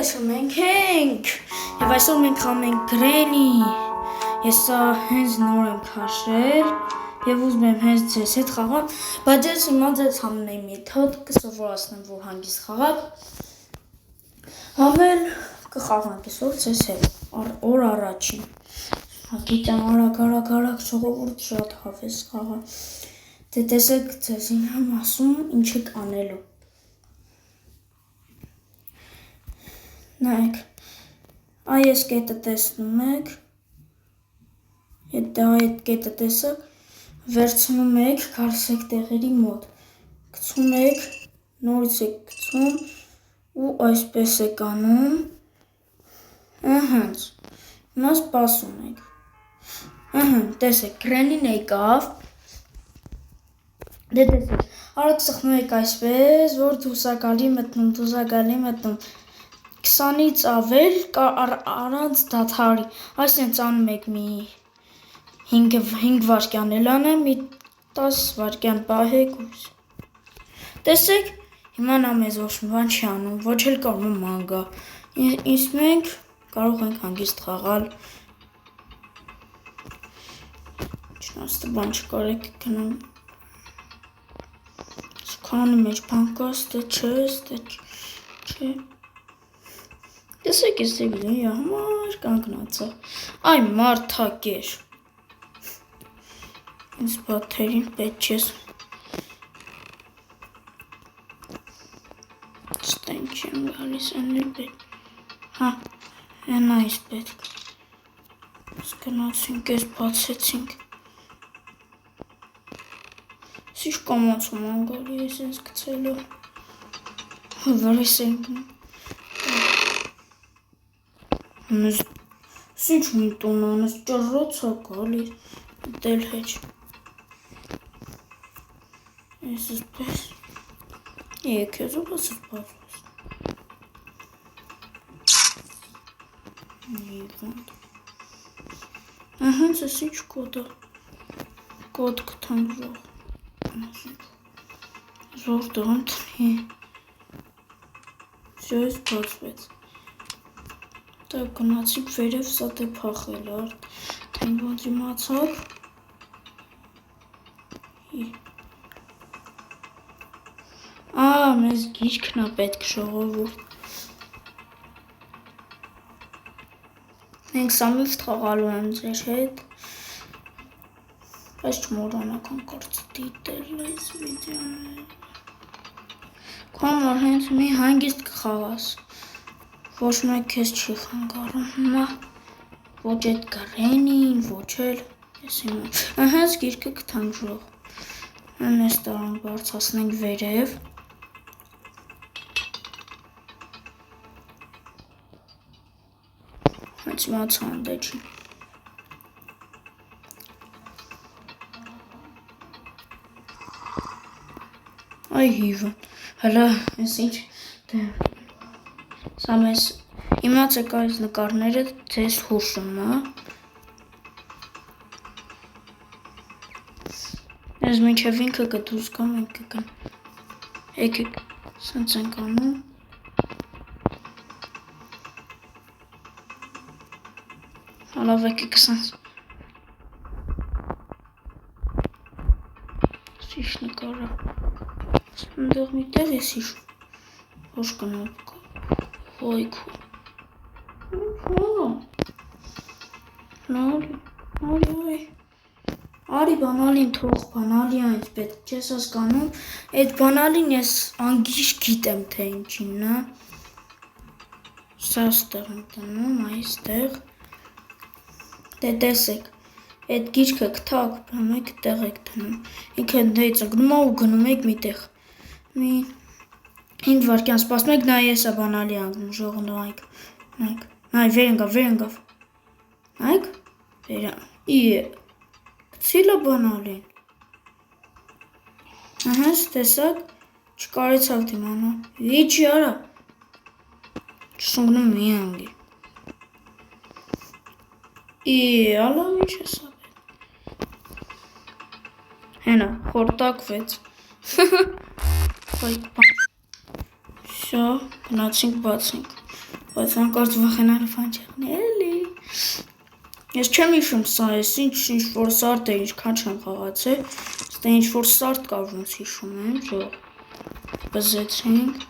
այսօր մենք ենք եւ այսօր մենք խաղում ենք Granny։ Ես սա հենց նոր եմ քաշել եւ ուզում եմ հենց ձեզ հետ խաղալ, բայց ես հիմա ձեզ համնեի մեթոդ կսովորացնեմ, որ հանգիստ խաղաք։ Համել կխաղանք այսօր ձեզ հետ։ Օր առաջին։ Գիտեմ արագ ժողովուրդ շատ հավես խաղա։ Դե տեսեք ձեզ ինքն ասում ինչ եք անելու։ Նայեք, այս կետը տեսնում եք, այդ կետը տեսակ, վերցնում եք, քարսեք տեղերի մոտ, գցում եք, նորից եք գցում ու այսպես եք անում, հենց, հիմա սպասում եք, տեսեք, Granny-ն եկավ, դե տեսեք, արագ սխնում եք այսպես, որ դուսակալի մտնում, 20-ից ավել առանց դադարի, այսինքն անում եք մի 5 վայրկյան էլ անեմ, մի 10 վայրկյան պահեք ու տեսեք, հիմա նա մեզ ոչ մի բան չի անում, ոչ էլ կարող է ման գա, իսկ մենք կարող ենք հանգիստ խաղալ, չնաստը բան չկարեք գնամ, սքանի մեջ բան կա, ստե չէ, տեսեք ես դեպի համար կանգնացա, այ մարդակեր, ինձ բաթերին պետք չես, ստեն չեմ գալիս, էնել պետք, են այս պետք, գնացինք ես բացեցինք, սիշ կամացում անգալի ես ինձ գցելով, վրես ենք, Ինչ մի տուն անես, ճռոց է գալիս, դել հեչ, ես ասպես, քեզ ով ասր բազվաս, հենց ես ինչ կոդա, կոդ կտանք զոր դղան տնի, ես բազվեց, գնացիք վերև սա դե պախել արդ, թենք ոնց իմացակ, մեզ գիրքն է պետք ժողովուրդ, մենք սամիվտ խաղալու եմ ձեր հետ, բայց չմորանաք անկարծ դիտել այս վիդեոները, կամար հենց մի հանգիստ կխաղաս, ոչ մեկ քեզ չի խանգարում, հիմա ոչ այդ Granny-ին, ոչ էլ, ես հիմա, հենց գիրկը կտանք ժող, այս տարան բարձասնենք վերև, հենց մացա անդե չի, այ հիվն, հլա, ես ինչ, սա մեզ իմացեք այս նկարները ձեզ հուշում է, ես մինչև ինքը կդուս կամ ենք կգան, եկեք սենց ենք անում, հալավ եկեք սենց, սիշ նկարա, ընդեղ մի տեղ ես իշ, ոչ կնոպ կա, Ոյքու, արի բանալին թող, բանալի այնց պետք չես հասկանում, այդ բանալին ես անգիշ գիտեմ թե ինչին է, սա ստեղ եմ տնում, այստեղ, դե տեսեք, այդ գիրքը կթակ, բրամ եք տեղ եք տնում, ինքը դեյց ընգնում ու գնում եք մի տեղ, մի 5 վարկյան սպասում եք, նա ես է բանալի անգնում, ժողը նայք, նայ, վեր ընգավ, նայք, կցիլը բանալին, հենց տեսակ, չկարեցավ դիմանա, իչի արա, չսունգնում մի անգի, ալավ ինչ ես ապել, հենա, խորտակվեց, Շո, գնացինք բացինք, բայց հանկարծ վախենալու բան չեղնի էլի։ Ես չեմ հիշում սա էս ինչ որ սարդ է ինչքան չեմ խաղացել, ստե ինչ որ սարդ կար ոնց հիշում եմ, ժո բզեցինք,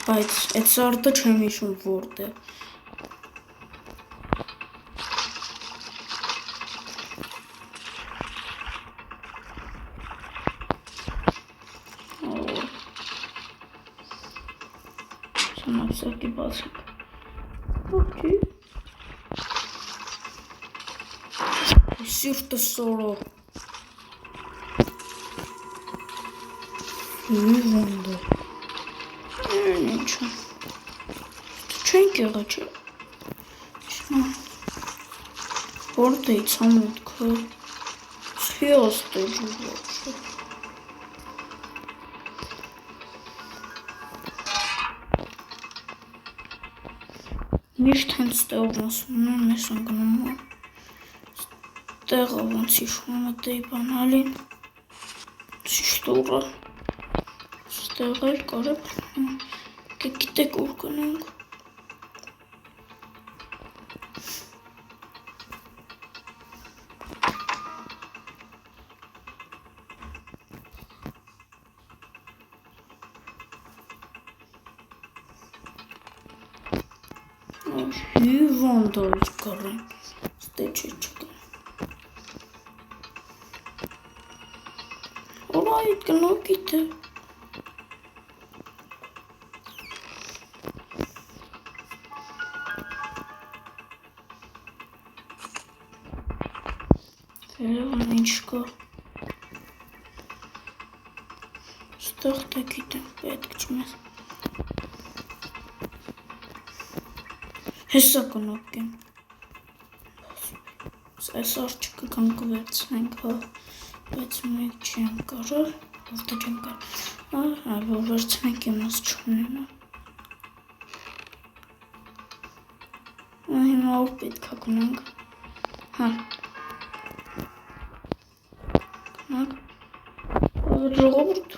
բայց այդ սարդը չեմ հիշում որտե։ Սանապսակի բացիկ։ Okay. Սիրտը սորո։ Վանդը։ Ինչա։ Չենք եղա չէ։ Որտե ցամուտքը։ Սիոստը ջուրը։ Միշտ հենց ստեղ ասում եմ ես անգնում տեղը ոնց հիշում եմ դեի բանալին ճիշտ ուղը ստեղ էլ կարებ գիտեք ուր գնենք Հիվանդոյց կռեմ ստե չէ չկա Ora այդ կնոկիտ է Վերևն ինչ կա Ստեղ թե գիտեմ պետք չմես Հեսա կնոպկեմ Այս արջիկը կամ կվերցնենք բայց մեկ չեմ կարար որտե չեմ կարար որ վերցնենք իմաց չունեմ հիմա ով պետք է գնանք հա գնանք ժողովուրդ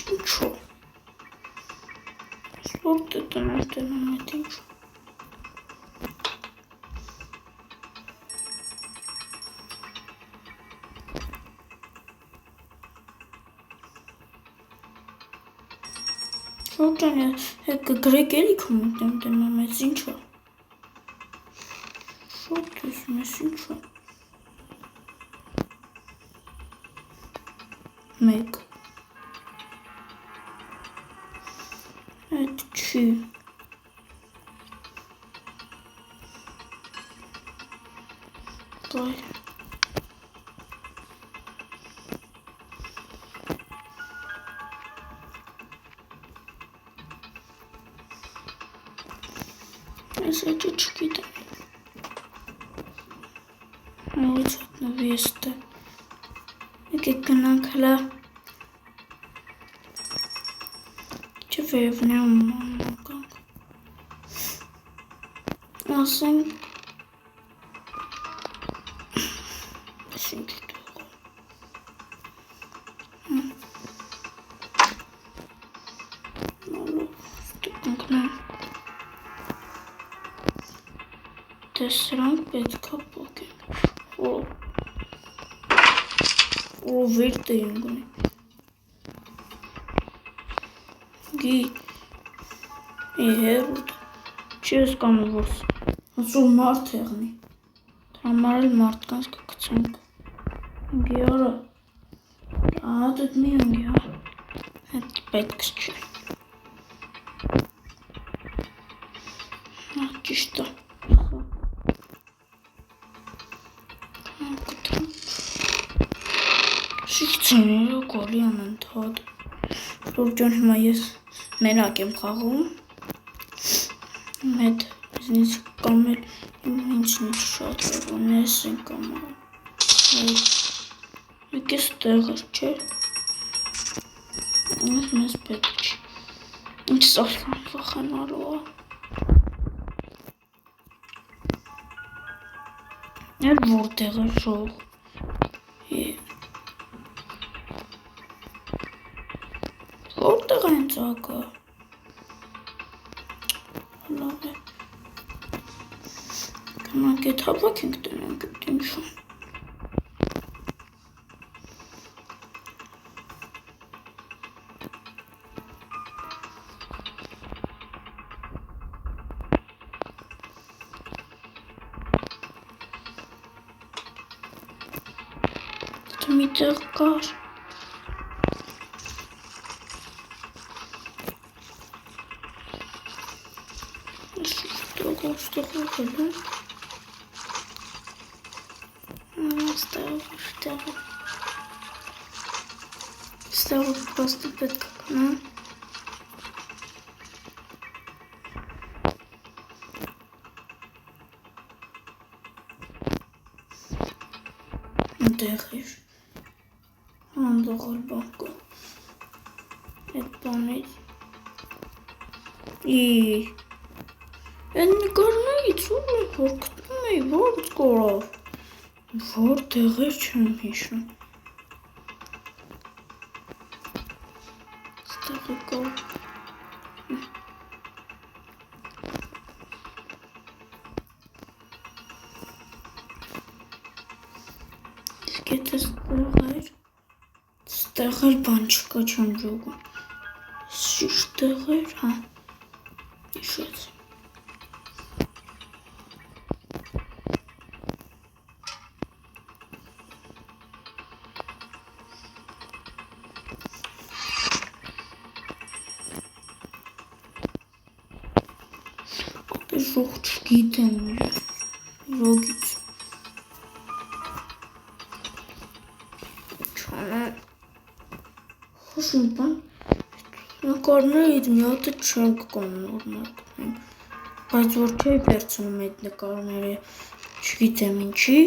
Ինչո՞։ Որտե տնեմ այդ ինչո՞։ Շորջան հետ գրեք էլի կոմենտեմ դեմեմ այս ինչո՞։ Շոտ ես մեզ ինչո՞։ Մեկ Այդ չի Դայ Այս էջը չգիտեմ Նույց հատնվի եստը Եկեք գնանք հլա Վերևնեմ մանկանք ասենք ասենք դե սրանք պետք է պոկենք Ո վերտ էին գնի Գի հերուտ չես կանում որ ասում մարդ եղնի համար էլ մարդկանց կգցենք Գի արա դդ մի ընգի հետ պետք չէ ճիշտ է շիչցեները գոլի անընդհատ Շորջան հիմա ես մենակ եմ խաղում Մետ իզնից կամ էլ ինձնից շատ հևոն ես են կամ Մեկ ես տեղր չէ Ես մեզ պետք չի Ինչ սարքան վախանալու է Էր որտեղ է շող։ Որտեղ են ծակը։ Լավ է։ Գնանք էդ հավաք ենք տնենք էդ ինչու։ Միտեղ կար։ Ստեղ պաստը պետք է կնամ։ Ընդեղ էր։ Հանդողալ բանկը։ Այդ բանից։ Են նկարներից ում է որ գտնում էի, ոնց կորավ։ Որտեղ էր չեմ հիշում։ Ստեղ է կա։ Իսկ եթե ստեղ էր բան չկա չեմ ժողում։ Ստեղ էր, հա, հիշեց։ Ժող չգիտեմ ռոգից։ Չանա խոշում բան նկարներից մի հատը չենք կոնորմալ բայց որ չէի վերցնում այդ նկարները չգիտեմ ինչի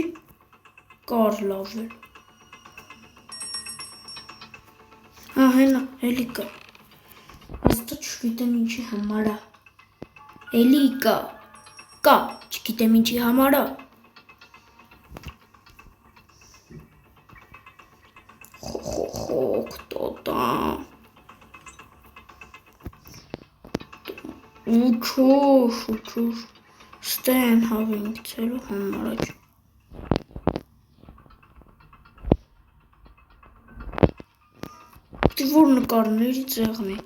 կար լավ էր հենա էլի կա աստա չգիտեմ ինչի համար է էլի կա չգիտեմ ինչի համար է Ուչոշ, ստեն հավինք ծելու համարաչ։ Դի որ նկարների ծեղն է։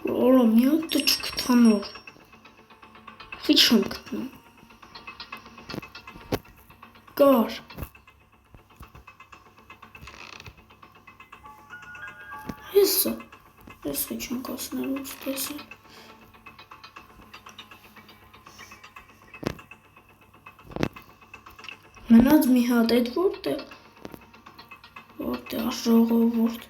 Ոլա մի հատը չկտանոր։ Խիչ եմ կտնում։ Կար։ Հեսա, հեսա չենք ասնելուց տեսել։ Մնաց մի հատ էդ որտեղ ժողովուրդ։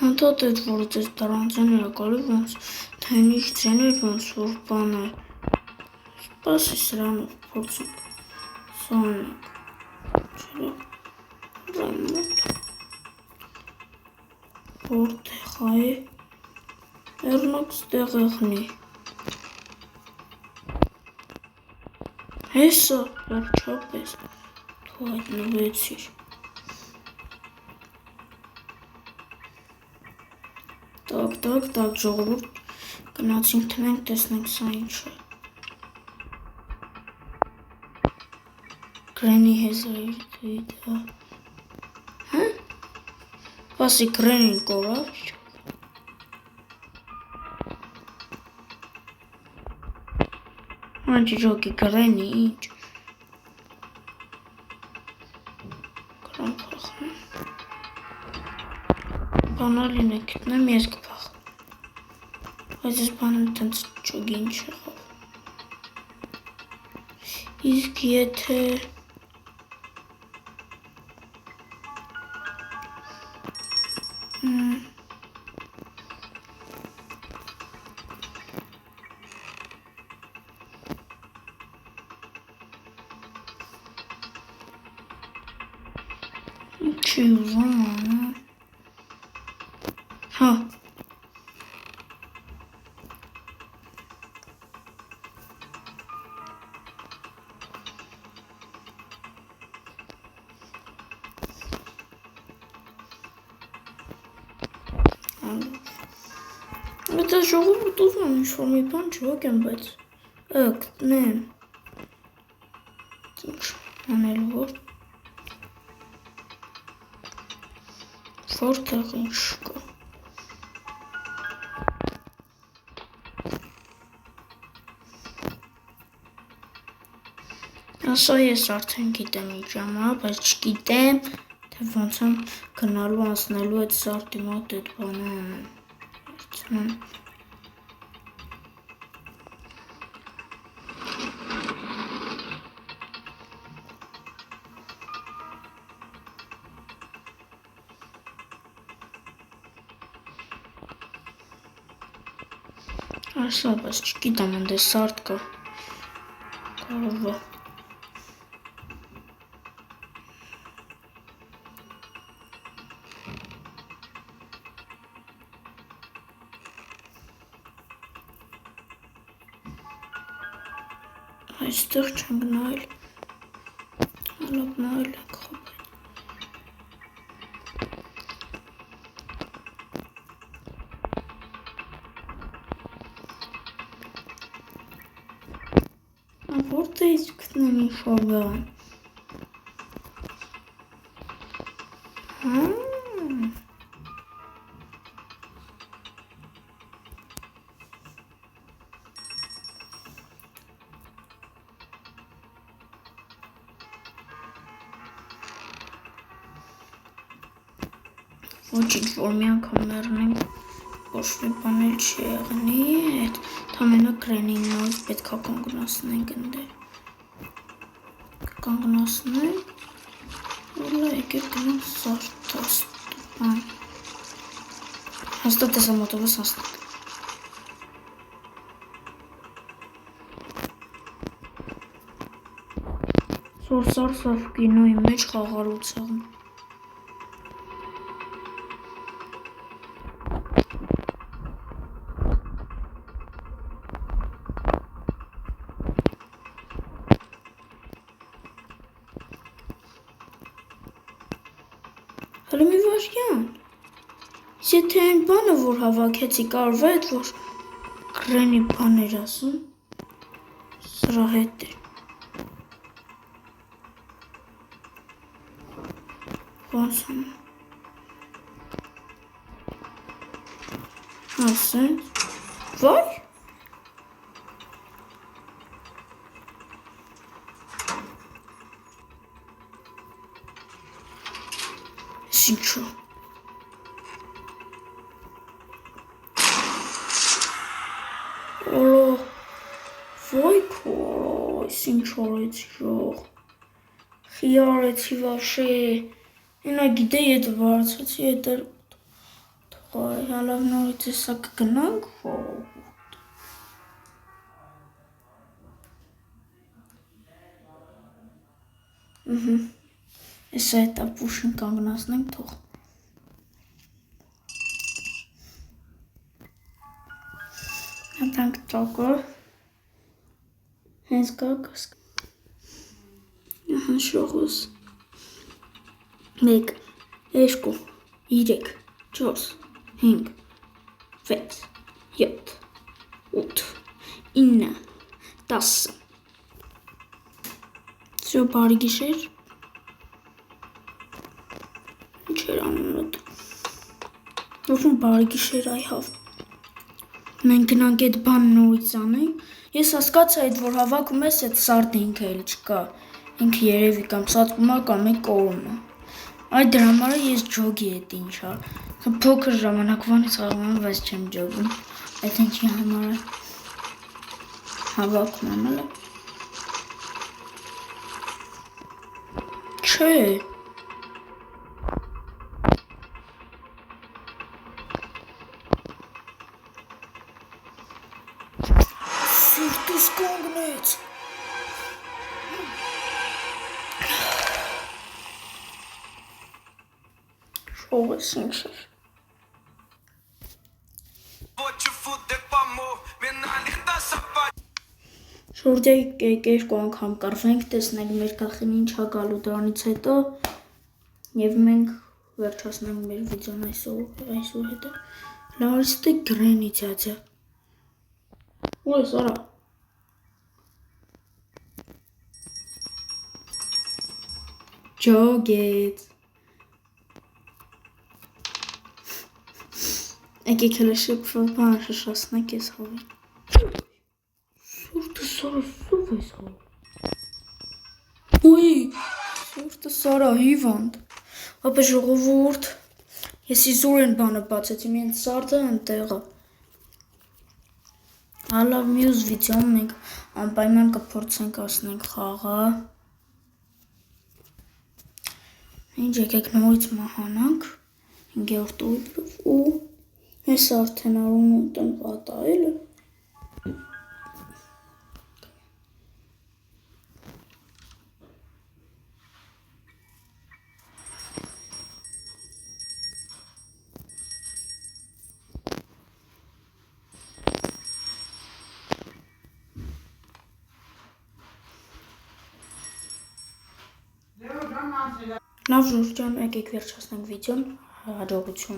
Հանդատ էդ որդ ես դրանցեները կալի ոնց թենիշ ծեներ ոնց որ բան է սպասի սրանով փորձենք սանենք չելա ռայմոտ որտեղ է էրնոք ստեղ եղնի հեսա վերջապես դու հայտնվեցիր Так, ժողովուրդ գնացինք տնենք, տեսնենք սա ինչ է։ Գրենի հեզրայի դա։ Հա? Պասի գրենին կորավ չէ։ Անջի ժոկի գրենի ինչ։ Գրան փախնեմ։ Բանալին է գտնեմ ես կփախ։ Բայց ես բանը տենց ճոգին չեղավ։ Իսկ եթե Չի ուզում անը։ Հա։ Դա ժողովուրդ ուզում եմ ինչ-որ մի բան չհոգեմ, բայց գտնեմ։ Ինչ անելու որ որտեղ ինչ կա։ Ասա ես արդեն գիտեմ ինչ ժամա, բայց չգիտեմ, թե ոնց եմ գնալու անցնելու այդ սարտի մոտ այդ բանը անեմ։ Ասա, բայց չգիտեմ, ընդ սարտ կա։ Կարող է։ Այստեղ չենք նայել, հալապ նայել ենք խոպետ։ Որտեղից գտնեմ ինչ-որ բան։ Ոչինչ, որ մի անգամ մեռնենք, ոչ մի բան էլ չի եղնի, այդ ամենը կրենին նորից պետք է կանգնացնենք ընդեր։ Կանգնացնենք, որլա եկեր գնանք սարտաստուպան։ Հաստատ ես ամոտովս հաստատ։ Սորսարսավ կինոյի մեջ խաղարուցաղն։ Հələ մի վարյան, եթե այն բանը, որ հավաքեցի կարվ է, այդ որ կրենի բան էր ասում, սրա հետ էր։ Ոնց եմ։ Ասեն, վայ։ Ինչու։ Ոլո, վայ քո, ինչ արեցի ժող։ Խի արեցի վաշե։ Ինա գիտե ետ վարցացի ետ էր թողայ, հալավ նորից եսա կգնանք խողոտ։ Եսա էտ ապուշն կանգնացնենք թող։ Հատանք տակը։ Հենց կակս։ Ահան շողոս։ 1, 2, 3, 4, 5, 6, 7, 8, 9, 10։ Всё, բարի գիշեր։ Ինչ էր անունդ։ Ոսում բարի գիշեր այհավ։ Մենք գնանք այդ բան նորից անենք։ Ես հասկացա այդ որ հավաքում ես այդ սարդը ինքը էլ չկա։ Ինքը երևի կամ սատկումա կամ է կորում է։ Այդ դրա համար ես ջոգի էդ ինչա։ Փոքր ժամանակվանից խաղում եմ, բայց չեմ ջոգում։ Այդ ինչի համար է։ Հավաքում եմ էլա։ Չէ։ Սիրտուս կանգնեց։ Փողս ինչ է։ Շուրջ երկու անգամ կռվենք, տեսնենք մեր գլխին ինչ ա գալու դրանից հետո եւ մենք վերջացնենք մեր վիդեոն այսօր հետո։ Լարստի գրենի ձյաձя։ Ո՞ս արա։ Ջոգետ։ Եկեք հələ շփվել բան շշացնենք ես հովի։ Սուրտը սորա սուվ ես հով։ Ոյ, սուրտը սորա հիվանդ։ Ապա ժողովուրդ, ես իզուր են բանը բացեցի, միայն սարդը ընտեղը։ Հալավ մյուս վիդեոն մենք անպայման կփորձենք ասնենք խաղը։ Ինչ եկեք նորից մահանանք 5-րդ ուղիղով ու ես արդեն արում եմ տնկ ատայելը։ Լավ ժուրջան, եկեք վերջացնենք վիդեոն, հաջողություն։